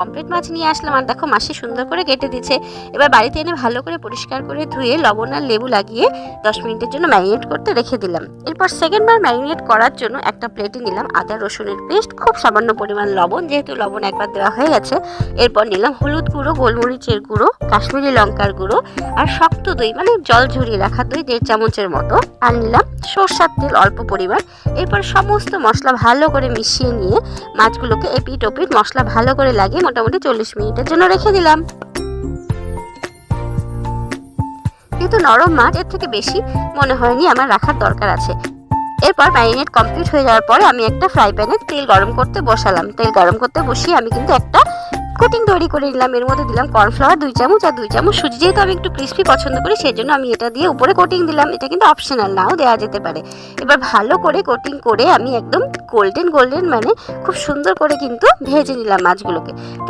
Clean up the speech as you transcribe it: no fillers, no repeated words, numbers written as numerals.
Pomfret মাছ নিয়ে আসলাম আর দেখো মাসি সুন্দর করে কেটে দিচ্ছে। এবার বাড়িতে এনে ভালো করে পরিষ্কার করে ধুয়ে লবণ আর লেবু লাগিয়ে 10 মিনিটের জন্য ম্যারিনেট করতে রেখে দিলাম। এরপর সেকেন্ডবার ম্যারিনেট করার জন্য একটা প্লেটে নিলাম আদা রসুনের পেস্ট, খুব সামান্য পরিমাণ লবণ, যেহেতু লবণ একবার দেওয়া হয়ে গেছে। এরপর নিলাম হলুদ গুঁড়ো, গোলমরিচের গুঁড়ো, কাশ্মীরি লঙ্কার গুঁড়ো আর শক্ত দই মানে জল ঝরিয়ে রাখা দই 1.5 চামচের মতো, আর নিলাম সরষের তেল অল্প পরিমাণ। এরপর সমস্ত মশলা ভালো করে মিশিয়ে নিয়ে মাছগুলোকে এপিট ওপিট মশলা ভালো করে লাগিয়ে মোটামুটি 40 মিনিটের জন্য রেখে দিলাম। কিন্তু নরম মাছ, এর থেকে বেশি মনে হয়নি আমার রাখার দরকার আছে। এরপর ম্যারিনেট কমপ্লিট হয়ে যাওয়ার পরে আমি একটা ফ্রাই প্যানে তেল গরম করতে বসালাম। তেল গরম করতে বসিয়ে আমি কিন্তু একটা কোটিং তৈরি করে নিলাম। এর মধ্যে দিলাম কর্নফ্লাওয়ার 2 চামচ আর 2 চামচ সুজি। যেহেতু আমি একটু ক্রিস্পি পছন্দ করি সেই জন্য আমি এটা দিয়ে উপরে কোটিং দিলাম। এটা কিন্তু অপশনাল, নাও দেওয়া যেতে পারে। এবার ভালো করে কোটিং করে আমি একদম গোল্ডেন মানে খুব সুন্দর করে কিন্তু ভেজে নিলাম মাছগুলোকে।